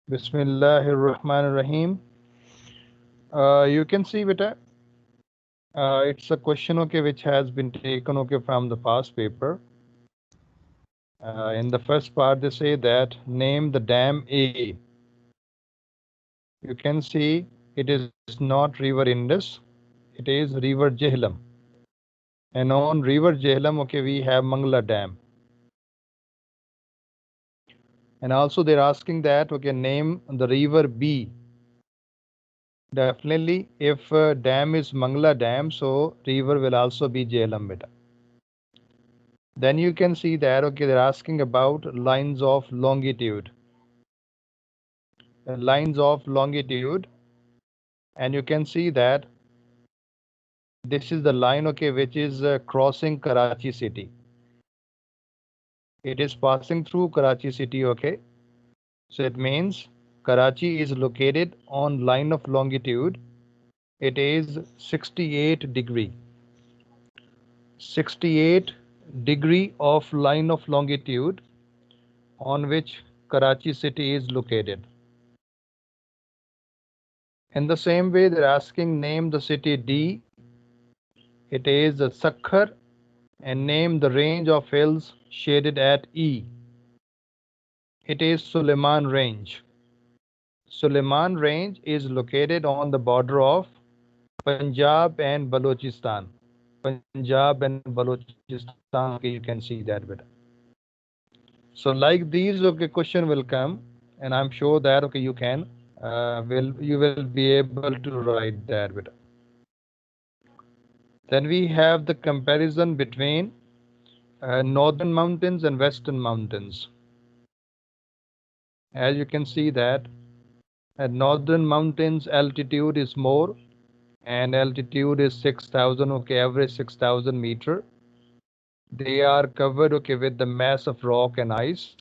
Bismillahir Rahmanir Rahim. You can see, beta, it's a question, okay, which has been taken, okay, from the past paper. In the first part, they say that name the dam A. You can see it is not River Indus, it is River Jhelum. And on River Jhelum, okay, we have Mangla Dam. And also they're asking that, okay, name the River B. Definitely, if dam is Mangla Dam, so river will also be Jhelum, beta. Then you can see that, okay, they're asking about lines of longitude. Lines of longitude, and you can see that this is the line, okay, which is crossing Karachi city. It is passing through Karachi city, okay. So it means Karachi is located on line of longitude. It is 68 degree. 68 degree of line of longitude on which Karachi city is located. In the same way, they're asking name the city D. It is Sakhar, and name the range of hills shaded at E. It is Suleiman Range. Suleiman Range is located on the border of Punjab and Balochistan. Punjab and Balochistan, okay, you can see that bit. So like these, okay, question will come, and I'm sure that, okay, you will be able to write that bit. Then we have the comparison between northern mountains and western mountains. As you can see that at northern mountains altitude is more, and altitude is 6,000, okay, average 6,000 meter. They are covered, okay, with the mass of rock and ice,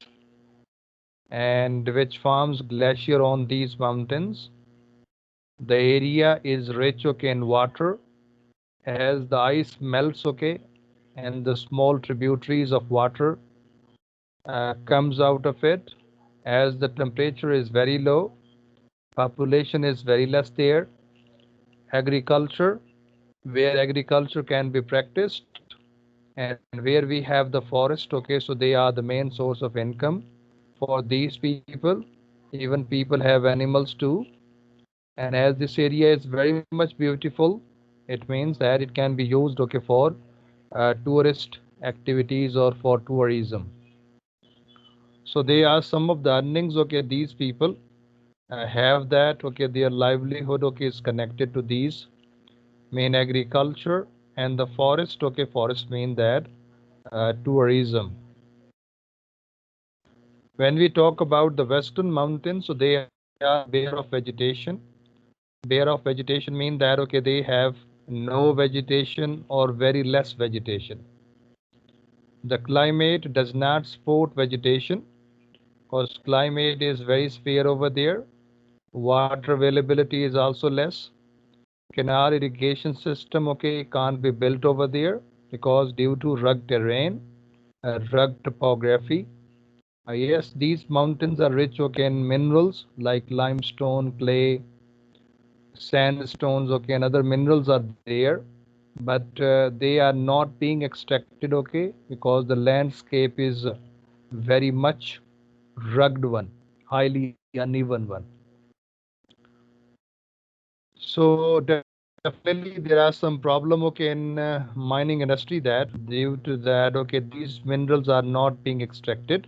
and which forms glacier on these mountains. The area is rich, okay, in water as the ice melts, okay, and the small tributaries of water comes out of it. As the temperature is very low, population is very less there. Agriculture, where agriculture can be practiced, and where we have the forest, okay, so they are the main source of income for these people. Even people have animals too. And as this area is very much beautiful, it means that it can be used, okay, for tourist activities or for tourism. So they are some of the earnings, okay, these people have that, okay, their livelihood, okay, is connected to these main agriculture and the forest, okay, forest mean that tourism. When we talk about the western mountains, so they are bare of vegetation. Bare of vegetation mean that, okay, they have no vegetation or very less vegetation. The climate does not support vegetation because climate is very severe over there. Water availability is also less. Canal irrigation system, okay, can't be built over there because due to rugged terrain, rugged topography. Yes, these mountains are rich, okay, in minerals like limestone, clay, sandstones, okay, and other minerals are there, but they are not being extracted, okay, because the landscape is very much rugged one, highly uneven one. So definitely there are some problem, okay, in mining industry, that due to that, okay, these minerals are not being extracted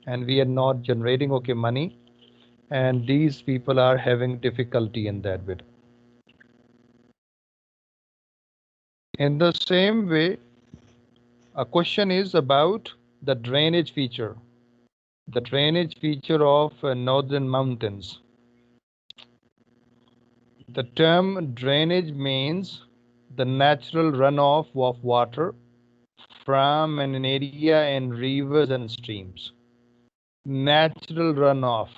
and we are not generating, okay, money, and these people are having difficulty in that bit. In the same way, a question is about the drainage feature. The drainage feature of northern mountains. The term drainage means the natural runoff of water from an area in rivers and streams. Natural runoff,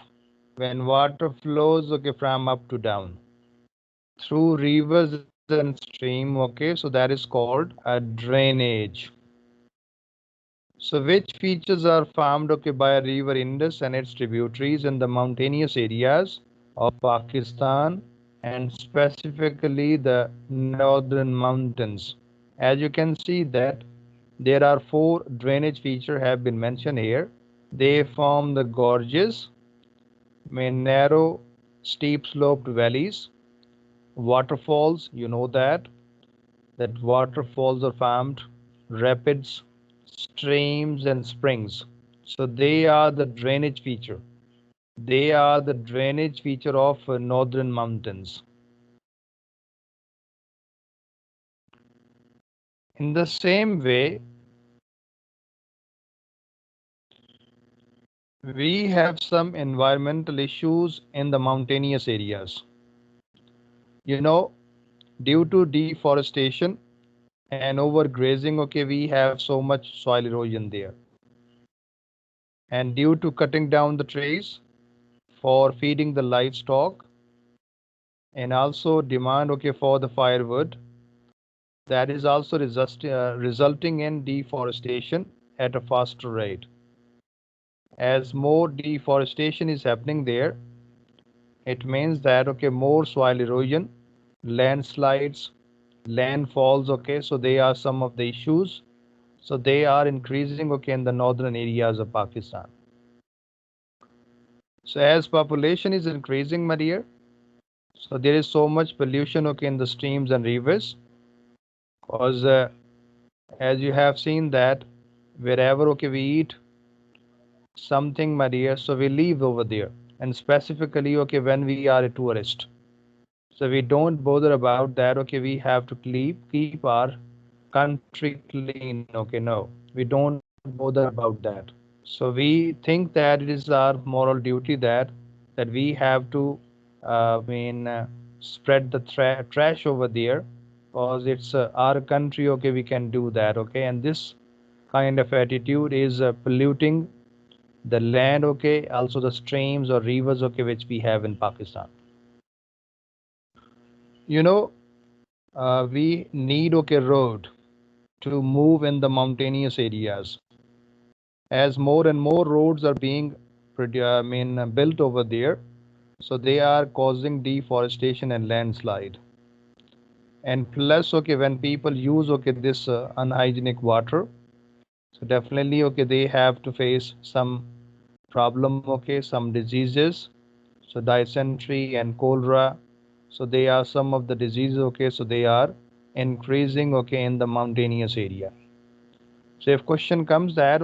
when water flows, okay, from up to down through rivers and stream, okay, so that is called a drainage. So which features are found by river Indus and its tributaries in the mountainous areas of Pakistan and specifically the northern mountains? As you can see that there are four drainage features have been mentioned here. They form the gorges, narrow steep sloped valleys, waterfalls, you know that waterfalls are formed, rapids, streams and springs. So they are the drainage feature. They are the drainage feature of northern mountains. In the same way, we have some environmental issues in the mountainous areas. You know, due to deforestation and overgrazing, we have so much soil erosion there. And due to cutting down the trees for feeding the livestock and also demand, for the firewood, that is also resulting in deforestation at a faster rate. As more deforestation is happening there, it means that more soil erosion, landslides, landfalls, so they are some of the issues. So they are increasing in the northern areas of Pakistan. So as population is increasing, my dear, so there is so much pollution in the streams and rivers, because as you have seen that wherever we eat something, my dear, so we live over there, and specifically when we are a tourist, so we don't bother about that. We have to keep our country clean. No, we don't bother about that. So we think that it is our moral duty that we have to spread the trash over there, because it's our country. We can do that. And this kind of attitude is polluting the land. Also the streams or rivers which we have in Pakistan. We need road to move in the mountainous areas. As more and more roads are being built over there, so they are causing deforestation and landslide. And plus, when people use this unhygienic water, so definitely they have to face some problem. Some diseases, so dysentery and cholera. So they are some of the diseases. So they are increasing in the mountainous area. So if question comes that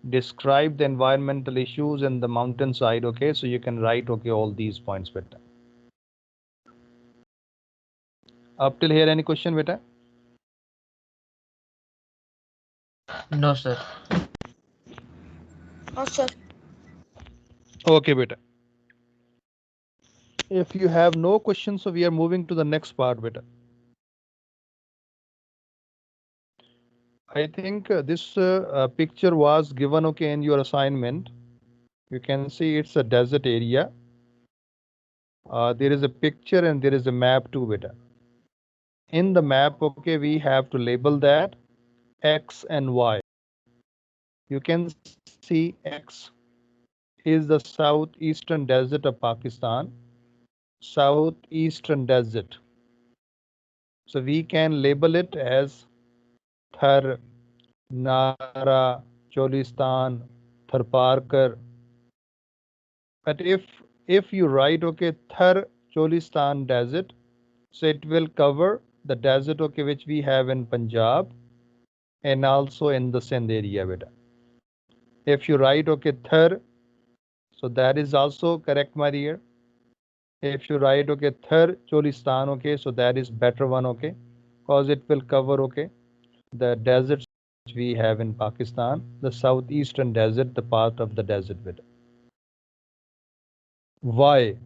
describe the environmental issues in the mountainside, so you can write all these points beta. Up till here, any question beta? No, sir. No, sir. Okay beta. If you have no questions, so we are moving to the next part beta. I think this picture was given in your assignment. You can see it's a desert area. There is a picture and there is a map too beta. In the map, we have to label that X and Y. You can see X is the southeastern desert of Pakistan, southeastern desert. So we can label it as Thar, Nara, Cholistan, Tharparkar. But if you write Thar Cholistan desert, so it will cover the desert which we have in Punjab and also in the Sindh area beta. If you write Thar, so that is also correct, my dear. If you write Thar Cholistan, so that is better one, because it will cover the deserts we have in Pakistan, the southeastern desert, the part of the desert bit. Why?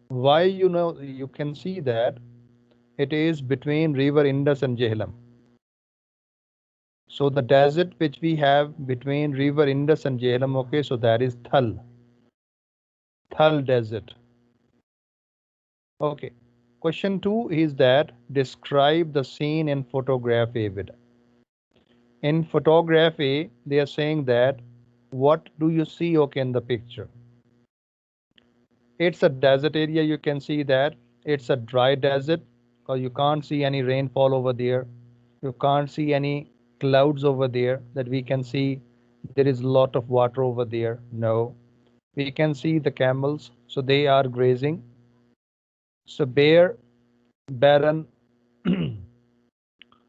Why, you can see that it is between river Indus and Jhelum. So the desert which we have between river Indus and Jhelum, so that is Thal desert. Okay. Question 2 is that describe the scene in photograph A bit. In photography, they are saying that what do you see okay in the picture? It's a desert area, you can see that. It's a dry desert because you can't see any rainfall over there. You can't see any clouds over there that we can see there is a lot of water over there. No. We can see the camels, so they are grazing. So bare, barren,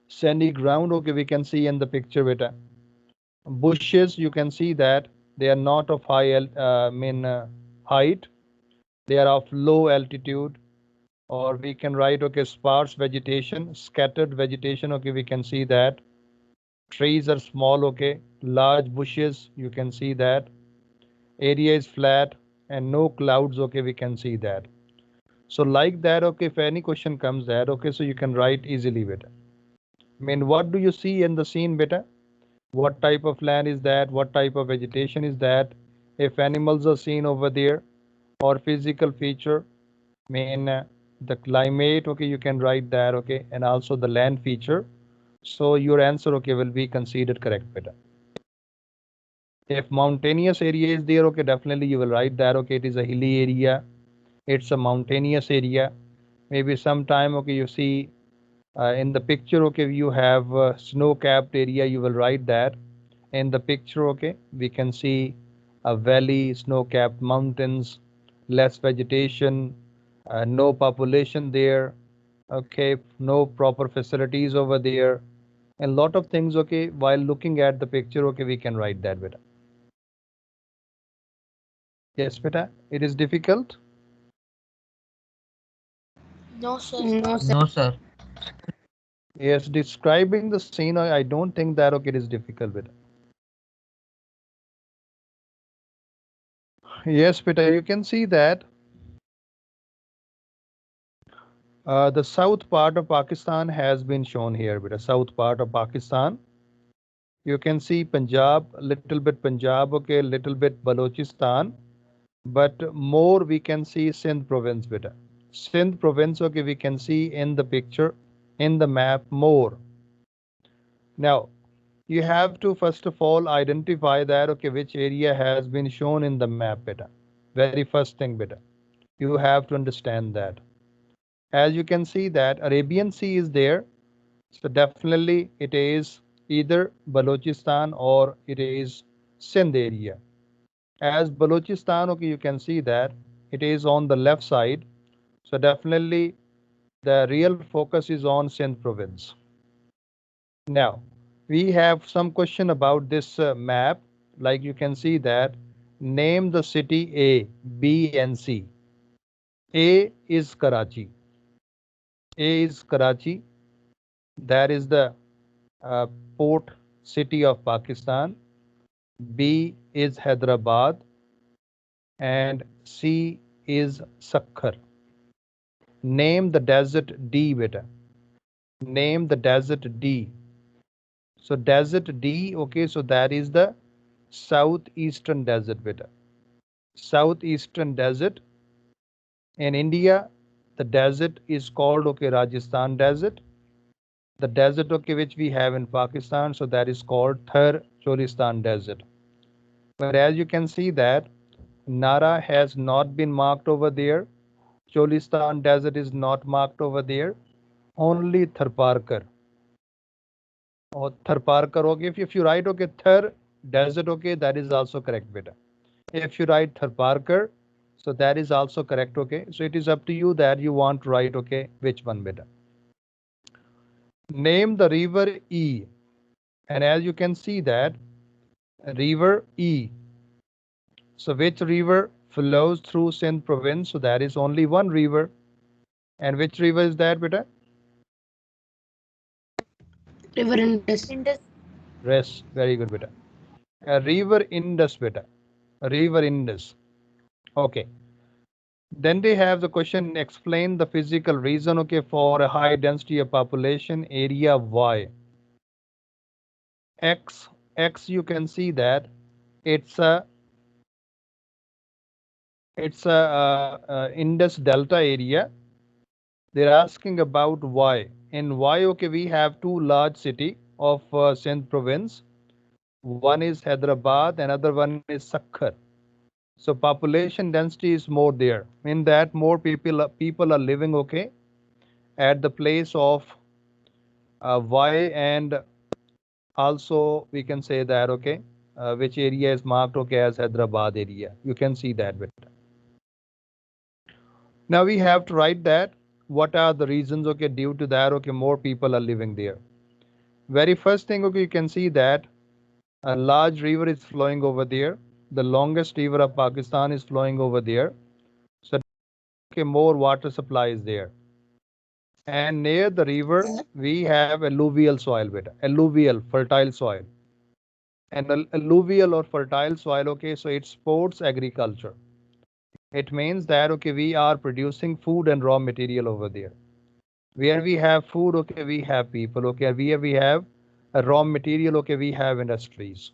sandy ground, okay, we can see in the picture beta. Bushes, you can see that they are not of height. They are of low altitude, or we can write okay sparse vegetation, scattered vegetation, okay, we can see that. Trees are small, okay, large bushes, you can see that. Area is flat and no clouds, okay, we can see that. So like that, okay, if any question comes that, okay, so you can write easily beta. I mean, what do you see in the scene beta? What type of land is that? What type of vegetation is that? If animals are seen over there, or physical feature, mean the climate, okay, you can write that, okay, and also the land feature. So your answer, okay, will be considered correct beta. If mountainous area is there, okay, definitely you will write that, okay, it is a hilly area, it's a mountainous area. Maybe sometime, okay, you see in the picture, okay, you have snow capped area, you will write that in the picture, okay, we can see a valley, snow capped mountains, less vegetation, no population there, okay, no proper facilities over there, and lot of things, okay, while looking at the picture, okay, we can write that beta. Yes beta, it is difficult. No, sir. No, sir. Yes, describing the scene, I don't think that okay it is difficult beta. Yes beta, you can see that the south part of Pakistan has been shown here beta. South part of Pakistan, you can see Punjab, little bit Punjab, okay, little bit Balochistan, but more we can see Sindh province beta. Sindh province, okay, we can see in the picture, in the map more. Now, you have to first of all identify that, okay, which area has been shown in the map beta. Very first thing beta. You have to understand that. As you can see that Arabian Sea is there, so definitely it is either Balochistan or it is Sindh area. As Balochistan, okay, you can see that it is on the left side. So definitely the real focus is on Sindh province. Now, we have some question about this map. Like you can see that name the city A, B and C. A is Karachi. A is Karachi. That is the uh, port city of Pakistan. B is Hyderabad and C is Sakkar. Name the desert D beta. Name the desert D. So desert D, okay, so that is the southeastern desert beta. Southeastern desert. In India, the desert is called okay Rajasthan desert. The desert okay which we have in Pakistan, so that is called Thar Cholistan desert. But as you can see that Nara has not been marked over there. Cholistan desert is not marked over there. Only Tharparkar. Or Tharparkar, okay. If you write okay Thar desert, okay, that is also correct beta. If you write Tharparkar, so that is also correct, okay. So it is up to you that you want to write okay which one beta. Name the river E. And as you can see that river E. So which river flows through Sindh province? So that is only one river. And which river is that beta? River Indus. Indus. Yes, very good beta. River Indus beta. River Indus. Okay. Then they have the question explain the physical reason okay for a high density of population area Y. X you can see that it's a Indus Delta area. They're asking about Y. In Y, okay, we have two large city. of Sindh province. One is Hyderabad, another one is Sakkar. So population density is more there. In that more people are living okay at the place of Y, and also we can say that okay, which area is marked okay as Hyderabad area. You can see that bit. Now we have to write that what are the reasons okay due to that okay more people are living there. Very first thing okay you can see that a large river is flowing over there. The longest river of Pakistan is flowing over there. So okay, more water supply is there. And near the river we have alluvial soil beta, alluvial fertile soil. And alluvial or fertile soil okay, so it supports agriculture. It means that okay we are producing food and raw material over there. Where we have food okay we have people okay, where we have a raw material okay we have industries.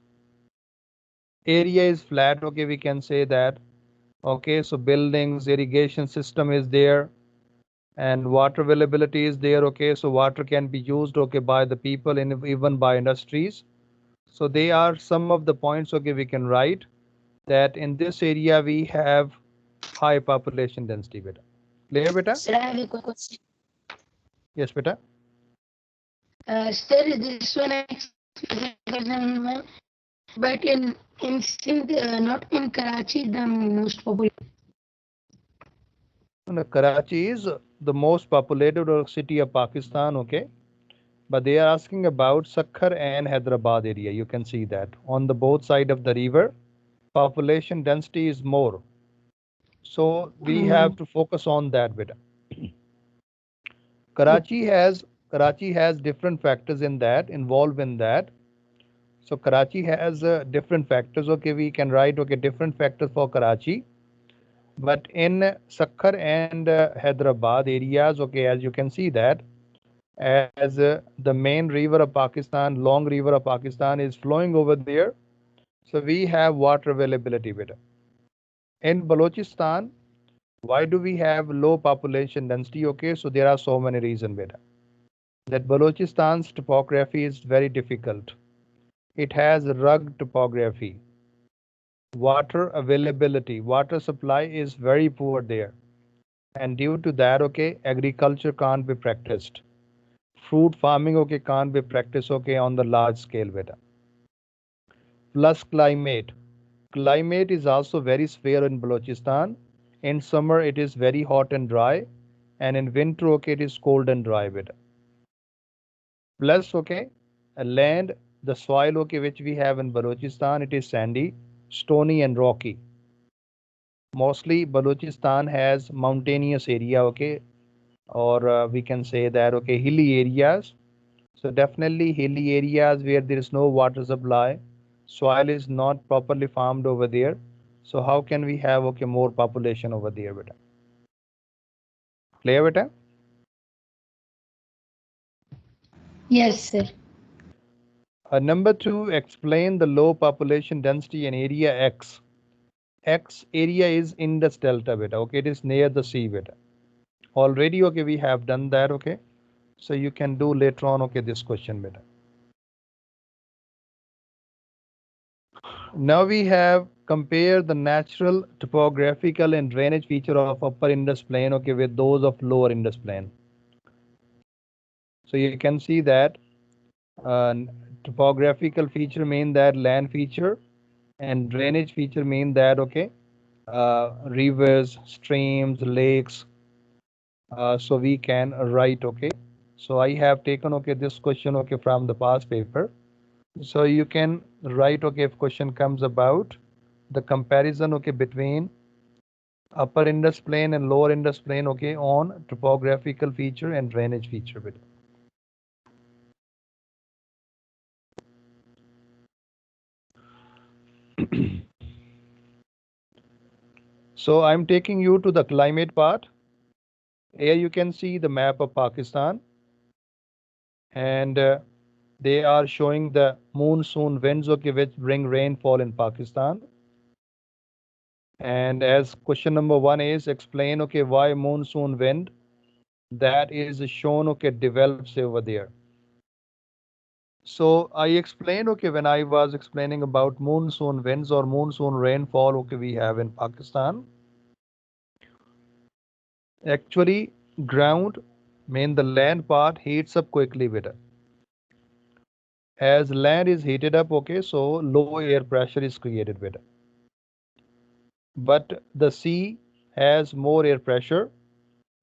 Area is flat okay, we can say that okay, so buildings, irrigation system is there, and water availability is there okay, so water can be used okay by the people and even by industries. So they are some of the points okay we can write that in this area we have high population density beta. Clear beta? Sir, I have a question. Yes beta. Sir, this one explain, but in Sindh, not in Karachi, the most popular. Karachi is the most populated city of Pakistan okay, but they are asking about Sakkar and Hyderabad area. You can see that on the both side of the river population density is more, so we have to focus on that bit. Karachi has different factors in that involved in that. So Karachi has different factors okay, we can write okay different factors for Karachi. But in Sakkar and Hyderabad areas okay, as you can see that as the main river of Pakistan, long river of Pakistan is flowing over there, so we have water availability better. In Balochistan, why do we have low population density okay, so there are so many reasons better. That Balochistan's topography is very difficult. It has rugged topography. Water availability, water supply is very poor there. And due to that, okay, agriculture can't be practiced. Fruit farming, okay, can't be practiced, okay, on the large scale better. Plus climate. Climate is also very severe in Balochistan. In summer, it is very hot and dry. And in winter, okay, it is cold and dry better. Plus, okay, land, the soil, okay, which we have in Balochistan, it is sandy, stony and rocky. Mostly Balochistan has mountainous area, okay, or we can say that, okay, hilly areas. So definitely hilly areas where there is no water supply, soil is not properly farmed over there. So how can we have, okay, more population over there, beta? Clear, beta? Yes, sir. Number 2, explain the low population density in area X. X area is Indus Delta beta. Okay, it is near the sea beta. Already, okay, we have done that. Okay, so you can do later on. Okay, this question beta. Now we have compare the natural topographical and drainage feature of upper Indus plain. Okay, with those of lower Indus plain. So you can see that topographical feature mean that land feature, and drainage feature mean that okay, rivers, streams, lakes. So we can write okay. So I have taken okay this question okay from the past paper. So you can write okay if question comes about the comparison okay between upper Indus plain and lower Indus plain okay on topographical feature and drainage feature bit. So I'm taking you to the climate part. Here you can see the map of Pakistan, and they are showing the monsoon winds okay which bring rainfall in Pakistan. And as question number 1 is explain okay why monsoon wind that is shown okay develops over there. So I explained, okay, when I was explaining about monsoon winds or monsoon rainfall, okay, we have in Pakistan. Actually, ground, mean the land part heats up quickly with it. As land is heated up, okay, so low air pressure is created with it. But the sea has more air pressure,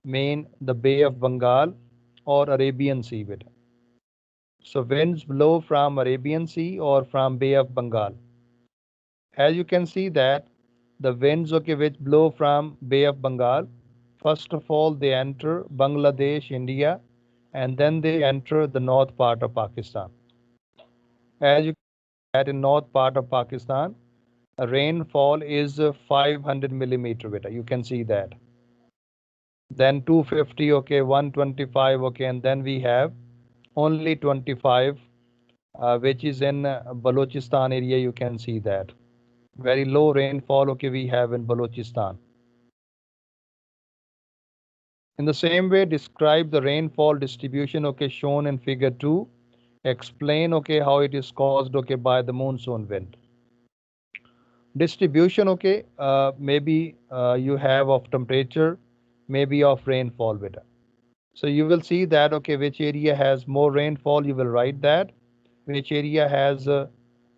mean the Bay of Bengal or Arabian Sea with it. So winds blow from Arabian Sea or from Bay of Bengal. As you can see that the winds, okay, which blow from Bay of Bengal, first of all they enter Bangladesh, India, and then they enter the north part of Pakistan. As you can see that in north part of Pakistan, rainfall is 500 millimeter beta. You can see that. Then 250, okay, 125, okay, and then we have only 25, which is in Balochistan area. You can see that very low rainfall, okay, we have in Balochistan. In the same way, describe the rainfall distribution, okay, shown in figure 2. Explain, okay, how it is caused, okay, by the monsoon wind. Distribution, okay, maybe you have of temperature, maybe of rainfall beta. So you will see that, okay, which area has more rainfall, you will write that. Which area has a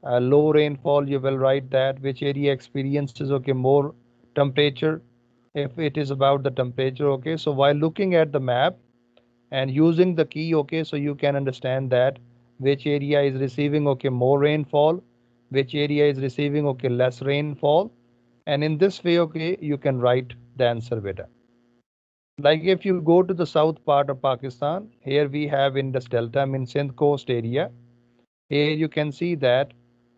low rainfall, you will write that. Which area experiences, okay, more temperature, if it is about the temperature, okay. So while looking at the map and using the key, okay, so you can understand that which area is receiving, okay, more rainfall, which area is receiving, okay, less rainfall, and in this way, okay, you can write the answer better. Like if you go to the south part of Pakistan, here we have Indus Delta, in Sindh coast area. Here you can see that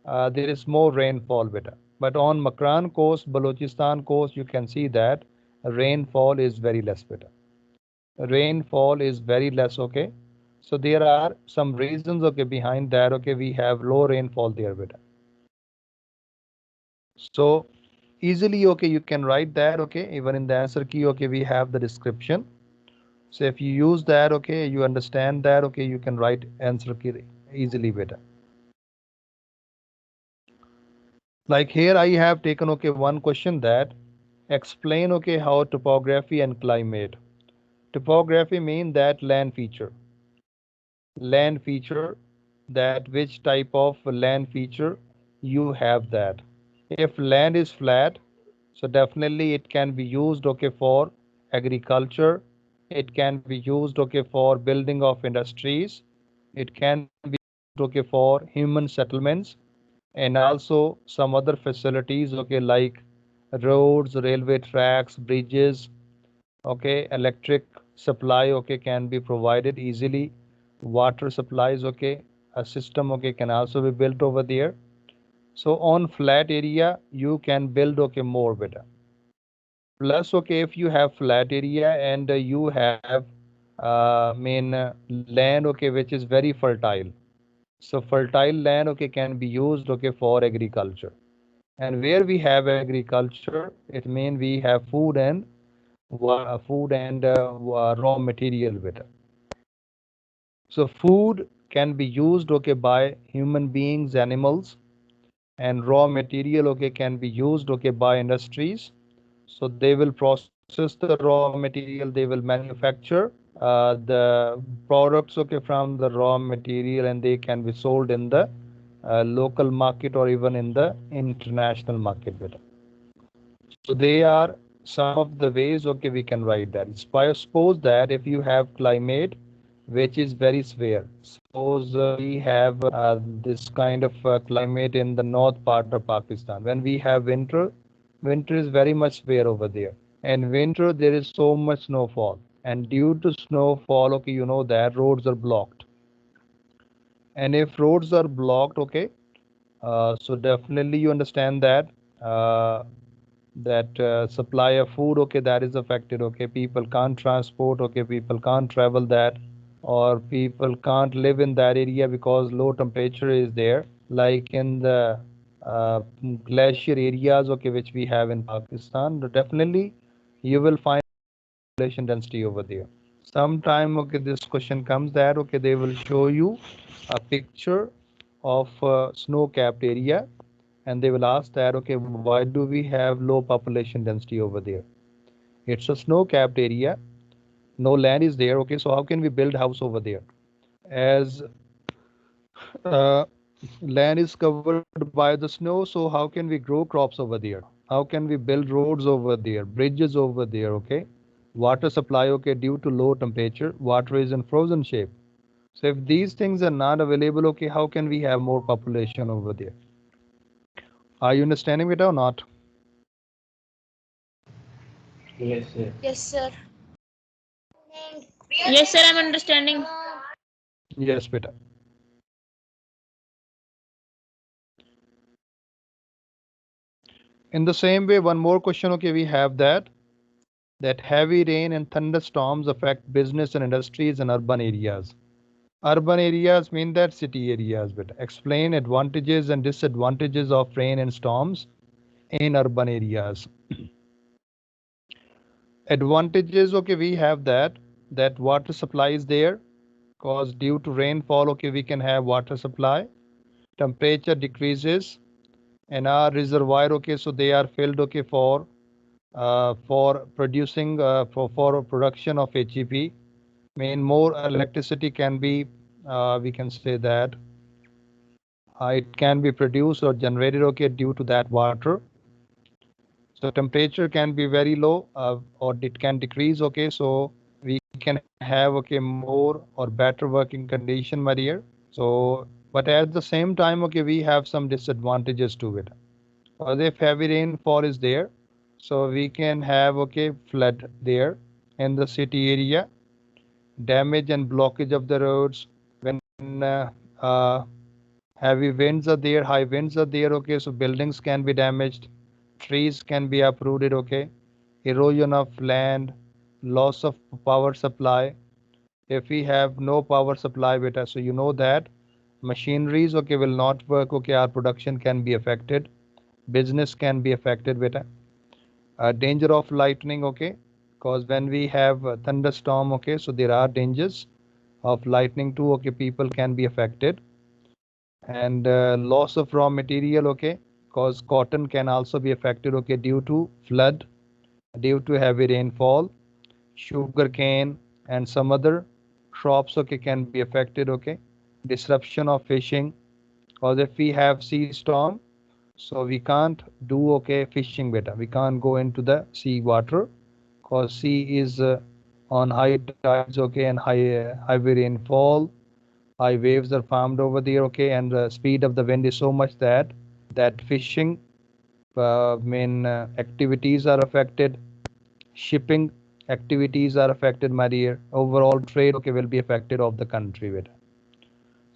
there is more rainfall better. But on Makran coast, Balochistan coast, you can see that rainfall is very less better. Rainfall is very less, okay. So there are some reasons, okay, behind that, okay, we have low rainfall there better. So easily, okay, you can write that, okay, even in the answer key, okay, we have the description. So if you use that, okay, you understand that, okay, you can write answer key easily better. Like here I have taken, okay, one question that explain, okay, how topography and climate. Topography mean that land feature. Land feature, that which type of land feature you have that. If land is flat, so definitely it can be used, okay, for agriculture. It can be used, okay, for building of industries. It can be used, okay, for human settlements, and also some other facilities, okay, like roads, railway tracks, bridges, okay, electric supply, okay, can be provided easily. Water supplies, okay, a system, okay, can also be built over there. So on flat area you can build, okay, more better. Plus, okay, if you have flat area and you have land, okay, which is very fertile. So fertile land, okay, can be used, okay, for agriculture. And where we have agriculture, it means we have food and raw material with it. So food can be used, okay, by human beings, animals, and raw material, okay, can be used, okay, by industries. So they will process the raw material, they will manufacture the products, okay, from the raw material, and they can be sold in the local market or even in the international market better. So they are some of the ways, okay, we can write that. Suppose that if you have climate which is very severe, suppose we have this kind of climate in the north part of Pakistan. When we have winter, winter is very much severe over there. And winter there is so much snowfall. And due to snowfall, okay, you know that roads are blocked. And if roads are blocked, okay, so definitely you understand that supply of food, okay, that is affected, okay. People can't transport, okay, people can't travel that, or people can't live in that area because low temperature is there, like in the glacier areas, okay, which we have in Pakistan. Definitely you will find population density over there. Sometime, okay, this question comes that, okay, they will show you a picture of snow-capped area, and they will ask that, okay, why do we have low population density over there? It's a snow-capped area, no land is there, okay, so how can we build house over there? As land is covered by the snow, so how can we grow crops over there? How can we build roads over there, bridges over there, okay? Water supply, okay, due to low temperature, water is in frozen shape. So if these things are not available, okay, how can we have more population over there? Are you understanding it or not? Yes, sir. Yes, sir. Yes, sir, I'm understanding. Yes, beta. In the same way, one more question, okay, we have that heavy rain and thunderstorms affect business and industries in urban areas. Urban areas mean that city areas, but explain advantages and disadvantages of rain and storms in urban areas. Advantages, okay, we have that water supply is there, cause due to rainfall, okay, we can have water supply. Temperature decreases, and our reservoir, okay, so they are filled, okay, for producing for production of HEP. Mean more electricity can be we can say that it can be produced or generated, okay, due to that water. So temperature can be very low or it can decrease, okay, so we can have, okay, more or better working condition, my dear. So but at the same time, okay, we have some disadvantages to it. If heavy rainfall is there, so we can have, okay, flood there in the city area, damage and blockage of the roads. When uh, heavy winds are there, high winds are there, okay, so buildings can be damaged, trees can be uprooted, okay, erosion of land, loss of power supply. If we have no power supply, beta, so you know that machineries, okay, will not work, okay, our production can be affected, business can be affected, beta. Danger of lightning, okay, because when we have a thunderstorm, okay, so there are dangers of lightning too, okay, people can be affected. And loss of raw material, okay, because cotton can also be affected, okay, due to flood, due to heavy rainfall. Sugar cane and some other crops, okay, can be affected, okay. Disruption of fishing, because if we have sea storm, so we can't do, okay, fishing better, we can't go into the sea water, because sea is on high tides, okay, and heavy rainfall, high waves are formed over there, okay, and the speed of the wind is so much that fishing main activities are affected, shipping activities are affected, my dear. Overall trade, okay, will be affected of the country with.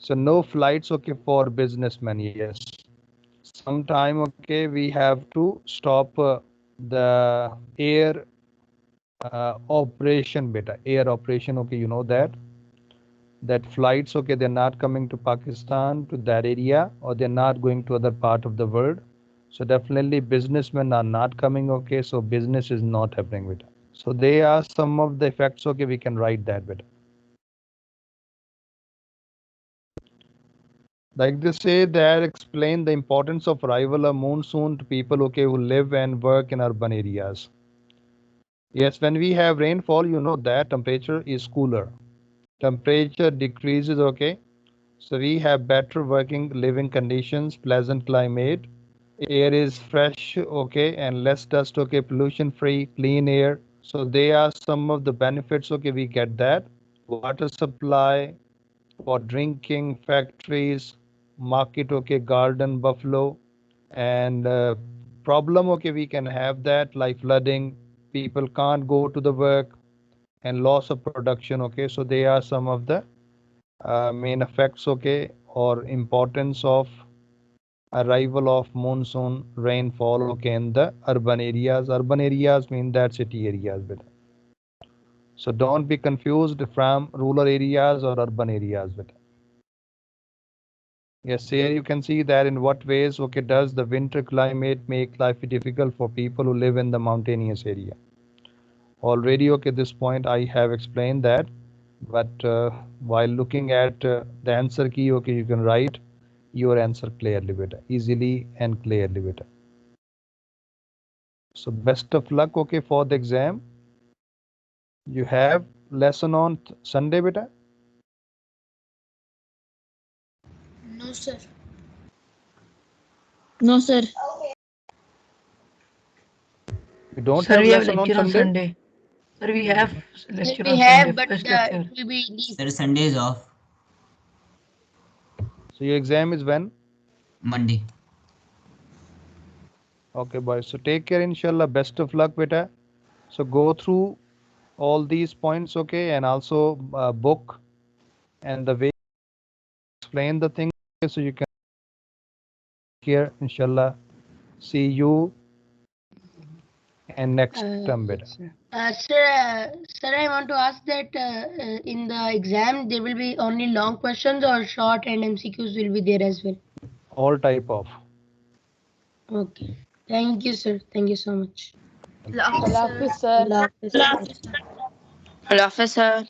So no flights, okay, for businessmen. Yes, sometime, okay, we have to stop the air operation, beta. Air operation, okay, you know that flights, okay, they're not coming to Pakistan, to that area, or they're not going to other part of the world. So definitely businessmen are not coming, okay, so business is not happening with. So they are some of the effects, okay, we can write that with. Like they say that explain the importance of arrival of monsoon to people, okay, who live and work in urban areas. Yes, when we have rainfall, you know that temperature is cooler. Temperature decreases, okay. So we have better working living conditions, pleasant climate. Air is fresh, okay, and less dust, okay, pollution free, clean air. So they are some of the benefits, okay, we get that. Water supply for drinking, factories, market, okay, garden, buffalo, and problem, okay, we can have that like flooding, people can't go to the work, and loss of production, okay. So they are some of the main effects, okay, or importance of arrival of monsoon rainfall, okay, in the urban areas. Urban areas mean that city areas, beta. So don't be confused from rural areas or urban areas, beta. Yes, here you can see that in what ways, okay, does the winter climate make life difficult for people who live in the mountainous area. Already, okay, this point I have explained that, but while looking at the answer key, okay, you can write your answer clearly, beta, easily and clearly, beta. So best of luck, okay, for the exam. You have lesson on Sunday, beta? No, sir. No, sir. You don't Sir, have we have lesson on lecture on Sunday? Sunday. Sir, we have lecture We on have, Sunday. but First it lecture. will be leave. Sir, Sunday is off. So your exam is when? Monday. Okay, boys. So take care, inshallah. Best of luck, beta. So go through all these points, okay, and also book and the way explain the thing, so you can here, inshallah. See you and next term, beta. Sir, I want to ask that in the exam there will be only long questions or short and MCQs will be there as well. All type of. Okay. Thank you, sir. Thank you so much. Allah Hafiz, sir. Allah Hafiz. Allah Hafiz, sir.